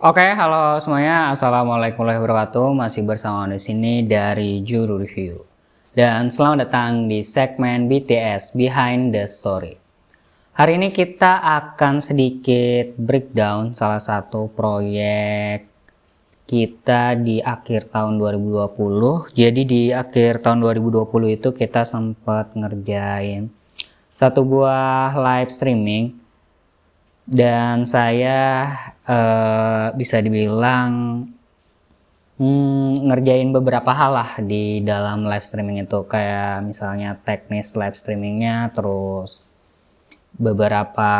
Oke, halo semuanya. Assalamualaikum warahmatullahi wabarakatuh. Masih bersama di sini dari Juru Review. Dan selamat datang di segmen BTS Behind the Story. Hari ini kita akan sedikit breakdown salah satu proyek kita di akhir tahun 2020. Jadi di akhir tahun 2020 itu kita sempat ngerjain satu buah live streaming. Dan saya bisa dibilang ngerjain beberapa hal lah di dalam live streaming itu, kayak misalnya teknis live streamingnya, terus beberapa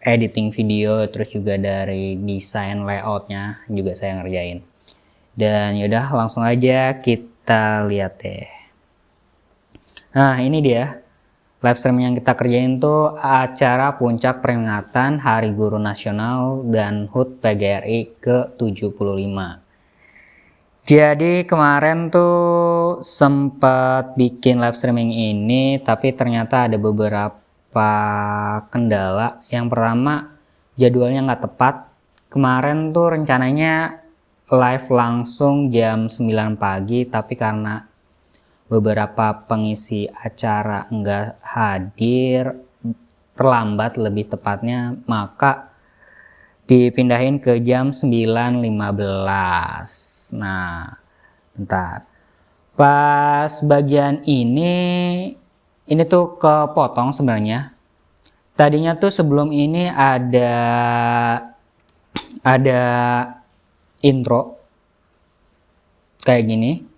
editing video, terus juga dari desain layoutnya juga saya ngerjain. Dan yaudah langsung aja kita lihat deh. Nah ini dia live streaming yang kita kerjain tuh acara puncak peringatan Hari Guru Nasional dan HUT PGRI ke-75. Jadi kemarin tuh sempat bikin live streaming ini, tapi ternyata ada beberapa kendala. Yang pertama, jadwalnya nggak tepat. Kemarin tuh rencananya live langsung jam 9 pagi, tapi karena beberapa pengisi acara enggak hadir, terlambat lebih tepatnya, maka dipindahin ke jam 9.15. Nah, bentar. Pas bagian ini tuh kepotong sebenarnya. Tadinya tuh sebelum ini ada intro kayak gini.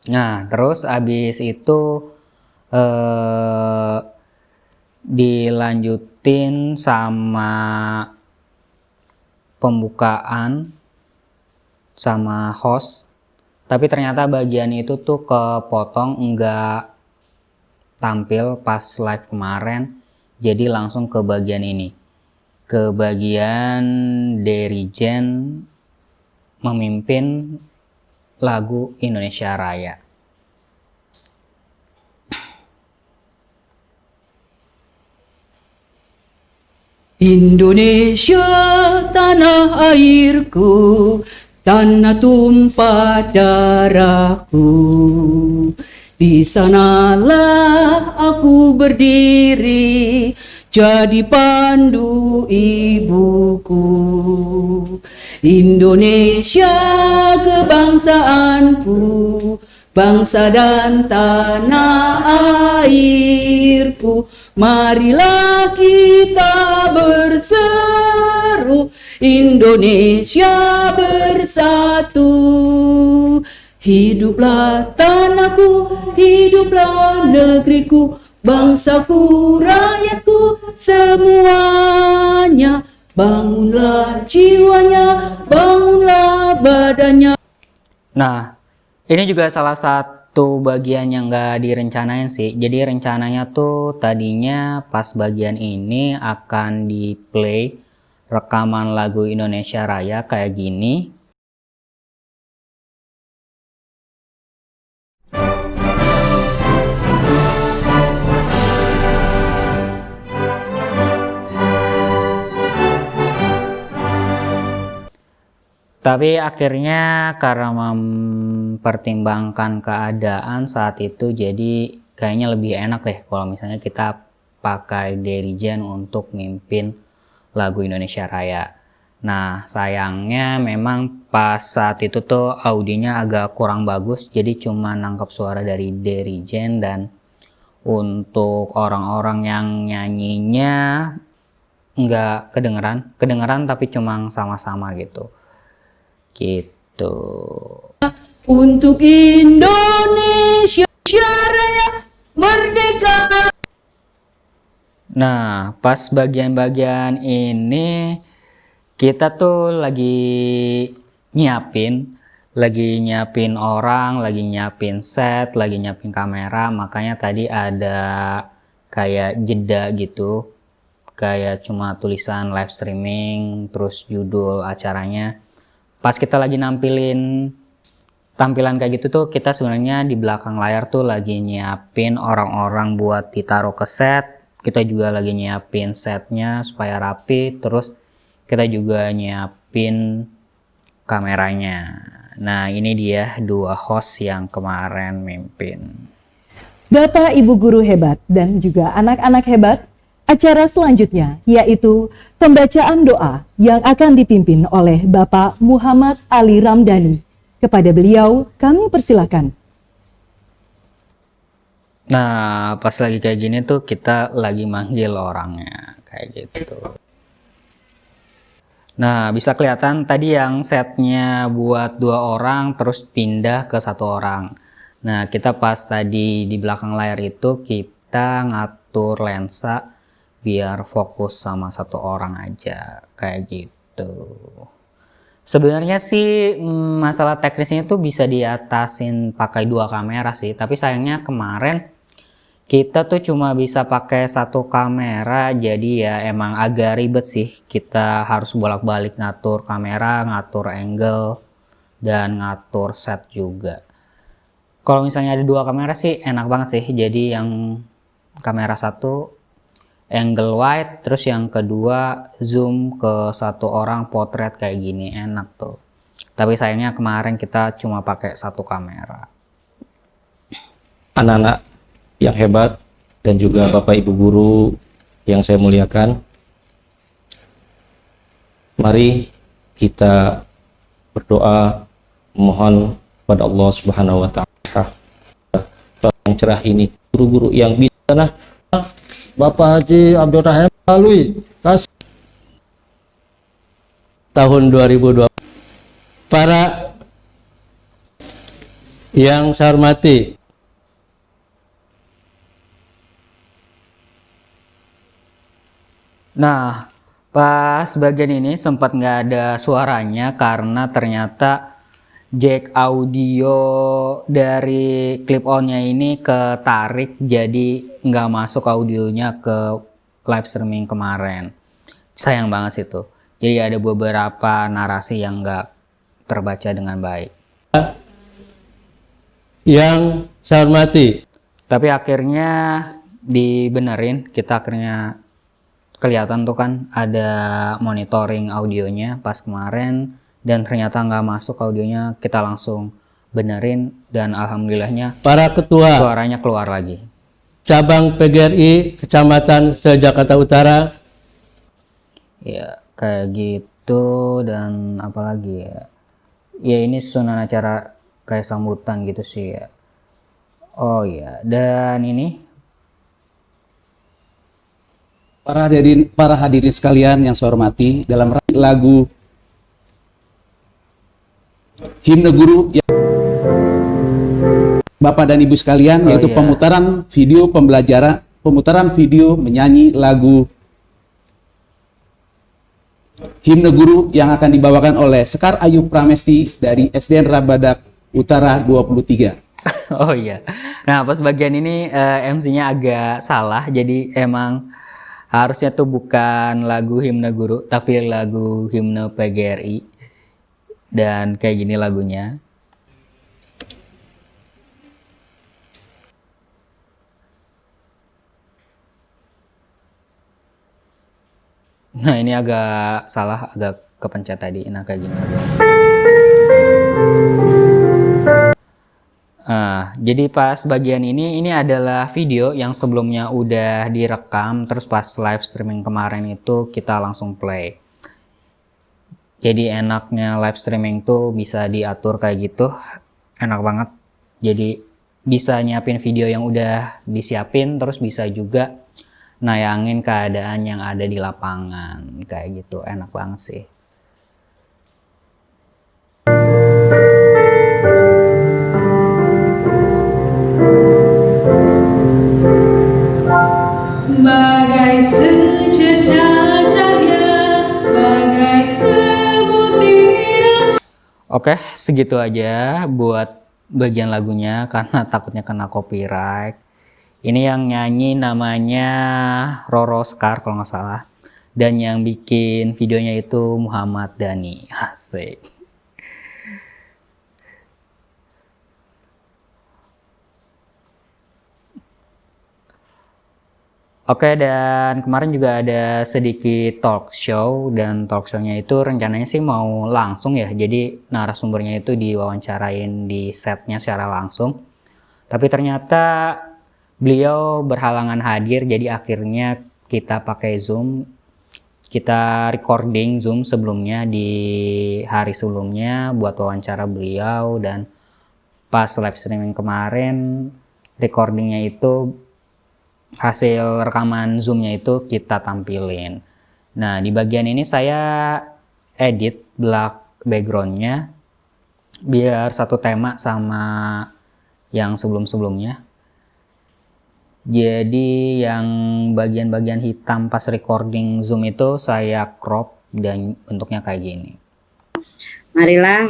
Nah, terus abis itu dilanjutin sama pembukaan sama host, tapi ternyata bagian itu tuh kepotong, enggak tampil pas live kemarin, jadi langsung ke bagian ini, ke bagian Dirijen memimpin lagu Indonesia Raya. Indonesia tanah airku, tanah tumpah darahku. Di sanalah aku berdiri, jadi pandu ibuku. Indonesia kebangsaanku, bangsa dan tanah airku. Marilah kita berseru, Indonesia bersatu. Hiduplah tanahku, hiduplah negeriku, bangsaku, rakyatku, semuanya. Bangunlah jiwanya, bangunlah badannya. Nah, ini juga salah satu bagian yang nggak direncanain sih. Jadi rencananya tuh tadinya pas bagian ini akan di play rekaman lagu Indonesia Raya kayak gini. Tapi akhirnya karena mempertimbangkan keadaan saat itu, jadi kayaknya lebih enak deh kalau misalnya kita pakai Dirijen untuk mimpin lagu Indonesia Raya. Nah, sayangnya memang pas saat itu tuh audionya agak kurang bagus, jadi cuma nangkep suara dari Dirijen, dan untuk orang-orang yang nyanyinya nggak kedengeran tapi cuma sama-sama gitu. Untuk Indonesia Raya merdeka. Nah, pas bagian-bagian ini kita tuh lagi lagi nyiapin orang, lagi nyiapin set, lagi nyiapin kamera, makanya tadi ada kayak jeda gitu, kayak cuma tulisan live streaming, terus judul acaranya. Pas kita lagi nampilin tampilan kayak gitu tuh, kita sebenarnya di belakang layar tuh lagi nyiapin orang-orang buat ditaruh ke set, kita juga lagi nyiapin setnya supaya rapi, terus kita juga nyiapin kameranya. Nah, ini dia 2 host yang kemarin mimpin. Bapak Ibu guru hebat dan juga anak-anak hebat, acara selanjutnya yaitu pembacaan doa yang akan dipimpin oleh Bapak Muhammad Ali Ramdhani. Kepada beliau kami persilakan. Nah, pas lagi kayak gini tuh kita lagi manggil orangnya kayak gitu. Nah, bisa kelihatan tadi yang setnya buat 2 orang terus pindah ke 1 orang. Nah, kita pas tadi di belakang layar itu kita ngatur lensa biar fokus sama 1 orang aja kayak gitu. Sebenarnya sih masalah teknisnya itu bisa diatasin pakai 2 kamera sih, tapi sayangnya kemarin kita tuh cuma bisa pakai 1 kamera, jadi ya emang agak ribet sih. Kita harus bolak-balik ngatur kamera, ngatur angle, dan ngatur set juga. Kalau misalnya ada 2 kamera sih enak banget sih. Jadi yang kamera 1 angle wide, terus yang kedua zoom ke 1 orang potret kayak gini, enak tuh. Tapi sayangnya kemarin kita cuma pakai 1 kamera. Anak-anak yang hebat dan juga Bapak Ibu guru yang saya muliakan, mari kita berdoa mohon pada Allah Subhanahu wa taala yang cerah ini, guru-guru yang bisa. Nah, Bapak Haji Abdul Rahim Alwi kasih tahun 2020. Para yang saya hormati, Nah, pas bagian ini sempat nggak ada suaranya karena ternyata jack audio dari clip onnya ini ketarik, jadi nggak masuk audionya ke live streaming kemarin. Sayang banget sih tuh. Jadi ada beberapa narasi yang nggak terbaca dengan baik. yang saya hormati, Tapi akhirnya dibenerin, kita akhirnya kelihatan tuh kan ada monitoring audionya pas kemarin, dan ternyata nggak masuk audionya, kita langsung benerin dan alhamdulillahnya para ketua suaranya keluar lagi. cabang PGRI Kecamatan se-Jakarta Utara, Ya kayak gitu, dan apalagi ya, ya ini susunan acara kayak sambutan gitu sih ya. Oh ya, dan ini Para hadirin sekalian yang saya hormati, dalam lagu himne guru yang Bapak dan Ibu sekalian, yaitu pemutaran video pembelajaran, pemutaran video menyanyi lagu himne guru yang akan dibawakan oleh Sekar Ayu Pramesti dari SDN Rabadak Utara 23. oh iya. Nah, pas bagian ini MC-nya agak salah, jadi emang harusnya tuh bukan lagu himne guru, tapi lagu himne PGRI. Dan kayak gini lagunya. Nah, ini agak salah, agak kepencet tadi. Nah, kayak gini lagunya. Nah, jadi pas bagian ini adalah video yang sebelumnya udah direkam, terus pas live streaming kemarin itu kita langsung play. Jadi enaknya live streaming tuh bisa diatur kayak gitu, enak banget. Jadi bisa nyiapin video yang udah disiapin, terus bisa juga nayangin keadaan yang ada di lapangan, kayak gitu, enak banget sih. Bagai secercah cahaya, bagai sebutir. Oke, segitu aja buat bagian lagunya karena takutnya kena copyright. Ini yang nyanyi namanya Roro Sekar kalau nggak salah. Dan yang bikin videonya itu Muhammad Dhani. Asik. Oke, dan kemarin juga ada sedikit talk show, dan talk show-nya itu rencananya sih mau langsung ya, jadi narasumbernya itu diwawancarain di setnya secara langsung. Tapi ternyata beliau berhalangan hadir, jadi akhirnya kita pakai Zoom. Kita recording Zoom sebelumnya di hari sebelumnya buat wawancara beliau, dan pas live streaming kemarin recordingnya itu hasil rekaman Zoom-nya itu kita tampilin. Nah, di bagian ini saya edit black background-nya biar satu tema sama yang sebelum-sebelumnya. Jadi yang bagian-bagian hitam pas recording Zoom itu saya crop dan bentuknya kayak gini. Marilah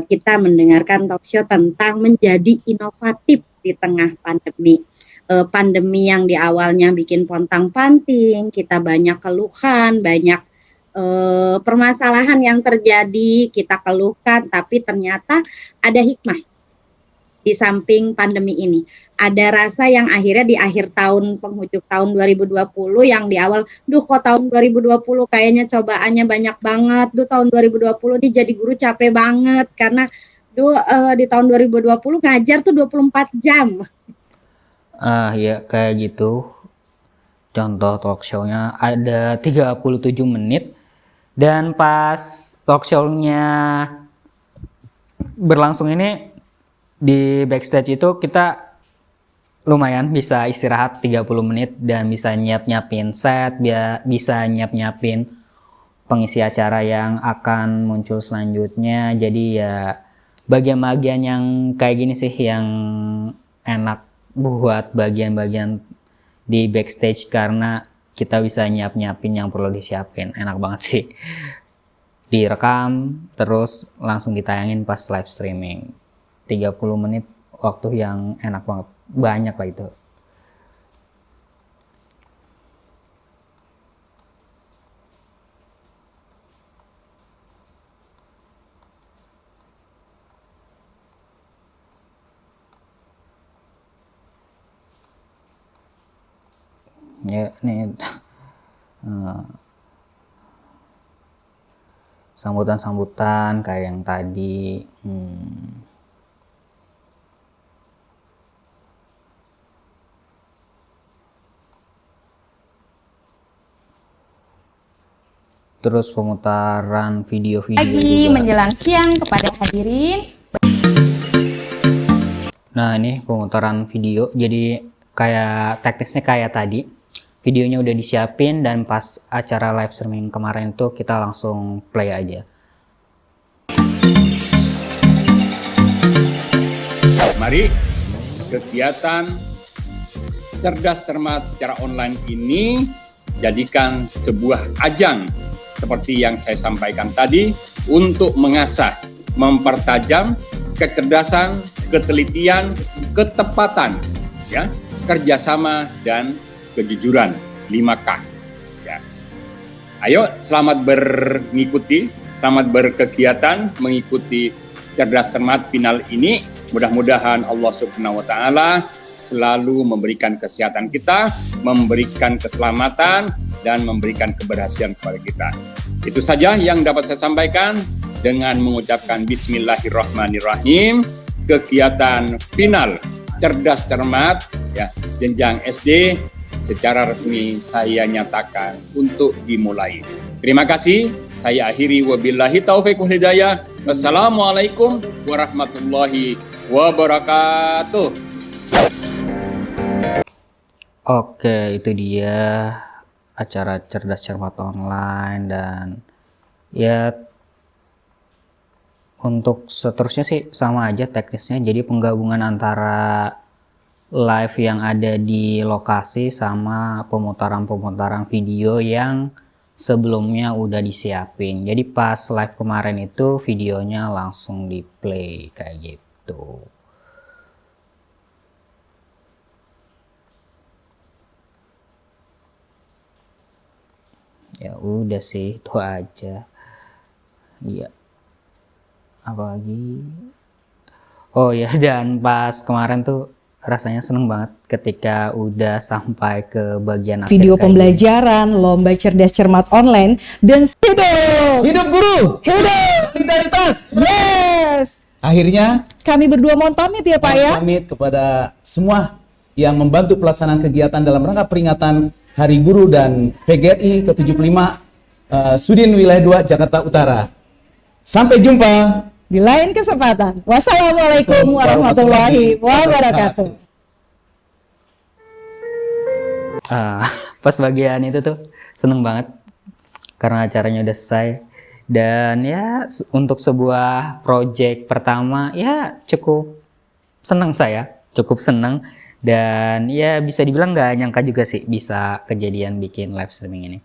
kita mendengarkan talk show tentang menjadi inovatif di tengah pandemi. Pandemi yang di awalnya bikin pontang-panting, kita banyak keluhan, banyak permasalahan yang terjadi, kita keluhkan, tapi ternyata ada hikmah di samping pandemi ini. Ada rasa yang akhirnya di akhir tahun, penghujung tahun 2020 yang di awal, kok tahun 2020 kayaknya cobaannya banyak banget, tahun 2020 nih jadi guru capek banget, karena di tahun 2020 ngajar tuh 24 jam. Ya kayak gitu. Contoh talk show-nya ada 37 menit, dan pas talk show-nya berlangsung ini di backstage itu kita lumayan bisa istirahat 30 menit dan bisa nyiap-nyiapin set, bisa nyiap-nyiapin pengisi acara yang akan muncul selanjutnya. Jadi ya bagian-bagian yang kayak gini sih yang enak buat bagian-bagian di backstage, karena kita bisa nyiap-nyiapin yang perlu disiapin. Enak banget sih. Direkam terus langsung ditayangin pas live streaming. 30 menit waktu yang enak banget. Banyak lah itu. Ya, nih sambutan-sambutan kayak yang tadi. Terus pemutaran video-video Pagi juga. menjelang siang kepada hadirin. Nah, ini pemutaran video, jadi kayak teknisnya kayak tadi. Videonya udah disiapin dan pas acara live streaming kemarin tuh kita langsung play aja. Mari kegiatan cerdas cermat secara online ini jadikan sebuah ajang seperti yang saya sampaikan tadi untuk mengasah, mempertajam kecerdasan, ketelitian, ketepatan, ya, kerjasama dan kejujuran 5K. Ya. Ayo selamat mengikuti, selamat berkegiatan mengikuti cerdas cermat final ini. Mudah-mudahan Allah Subhanahu wa taala selalu memberikan kesehatan kita, memberikan keselamatan dan memberikan keberhasilan kepada kita. Itu saja yang dapat saya sampaikan dengan mengucapkan bismillahirrahmanirrahim. Kegiatan final cerdas cermat ya jenjang SD secara resmi saya nyatakan untuk dimulai. Terima kasih. Saya akhiri wabillahi taufiq wal hidayah. Wassalamualaikum warahmatullahi wabarakatuh. Oke, itu dia acara cerdas cermat online, dan ya untuk seterusnya sih sama aja teknisnya. Jadi penggabungan antara live yang ada di lokasi sama pemutaran-pemutaran video yang sebelumnya udah disiapin. Jadi pas live kemarin itu videonya langsung di play kayak gitu. Ya udah sih, itu aja. Iya. Apalagi, oh ya, dan pas kemarin tuh rasanya seneng banget ketika udah sampai ke bagian akhir Video kayak pembelajaran, lomba cerdas cermat online, dan Hidup guru, hidup solidaritas. yes. Akhirnya Kami berdua mohon pamit ya Pak ya. pamit kepada semua yang membantu pelaksanaan kegiatan dalam rangka peringatan Hari Guru dan PGRI ke-75 Sudin Wilayah 2 Jakarta Utara. Sampai jumpa. Di lain kesempatan. Wassalamualaikum warahmatullahi wabarakatuh. Pas bagian itu tuh seneng banget karena acaranya udah selesai, dan ya untuk sebuah project pertama ya cukup seneng, saya cukup seneng, dan ya bisa dibilang nggak nyangka juga sih bisa kejadian bikin live streaming ini.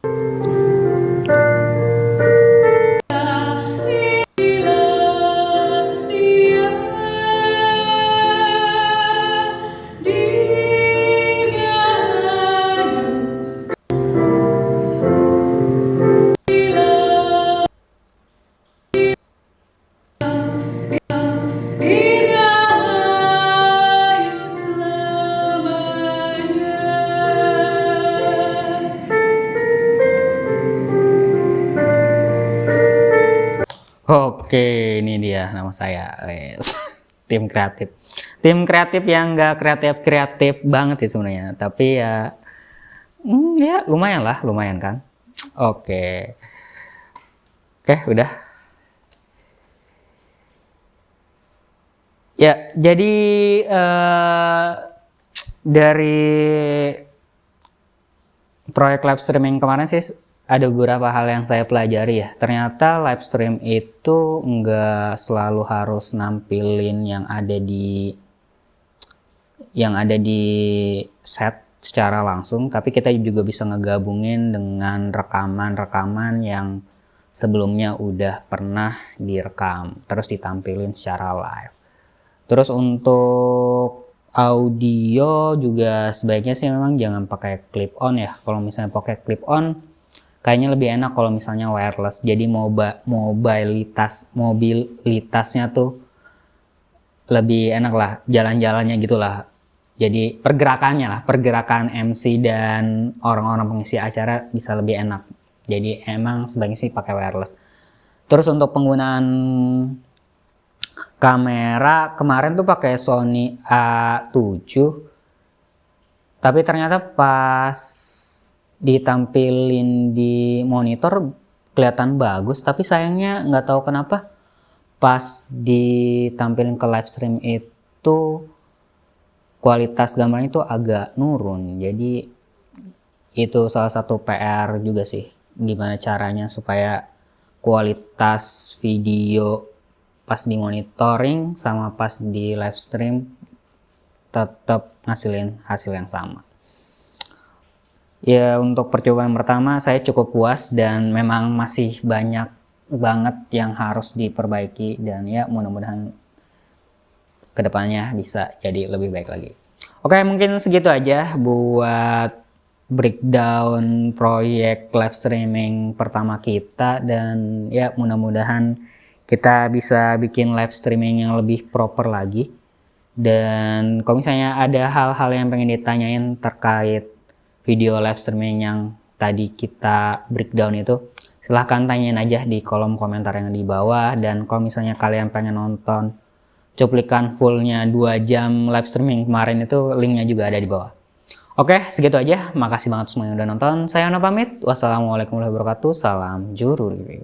Oke, ini dia nama saya, wes. Tim kreatif. Tim kreatif yang nggak kreatif banget sih sebenarnya, tapi ya, ya lumayan lah, lumayan kan. Oke, udah. Ya, jadi dari proyek live streaming kemarin sih ada beberapa hal yang saya pelajari ya. Ternyata live stream itu nggak selalu harus nampilin yang ada di set secara langsung, tapi kita juga bisa ngegabungin dengan rekaman-rekaman yang sebelumnya udah pernah direkam terus ditampilin secara live. Terus untuk audio juga sebaiknya sih memang jangan pakai clip on ya. Kalau misalnya pakai clip on kayaknya lebih enak kalau misalnya wireless, jadi mobilitasnya tuh lebih enak lah, jalan-jalannya gitulah. Jadi pergerakan MC dan orang-orang pengisi acara bisa lebih enak. Jadi emang sebaiknya sih pakai wireless. Terus untuk penggunaan kamera kemarin tuh pakai Sony A7, tapi ternyata pas ditampilin di monitor kelihatan bagus, tapi sayangnya nggak tahu kenapa pas ditampilin ke live stream itu kualitas gambarnya itu agak nurun. Jadi itu salah satu PR juga sih, gimana caranya supaya kualitas video pas di monitoring sama pas di live stream tetap ngasilin hasil yang sama. Ya, untuk percobaan pertama saya cukup puas, dan memang masih banyak banget yang harus diperbaiki, dan ya mudah-mudahan kedepannya bisa jadi lebih baik lagi. Oke, mungkin segitu aja buat breakdown proyek live streaming pertama kita, dan ya mudah-mudahan kita bisa bikin live streaming yang lebih proper lagi. Dan kalau misalnya ada hal-hal yang pengen ditanyain terkait video live streaming yang tadi kita breakdown itu, silahkan tanyain aja di kolom komentar yang di bawah. Dan kalau misalnya kalian pengen nonton cuplikan fullnya 2 jam live streaming kemarin itu, linknya juga ada di bawah. Oke, segitu aja. Makasih banget semua yang udah nonton. Saya Ana pamit. Wassalamualaikum warahmatullahi wabarakatuh. Salam Juru Review.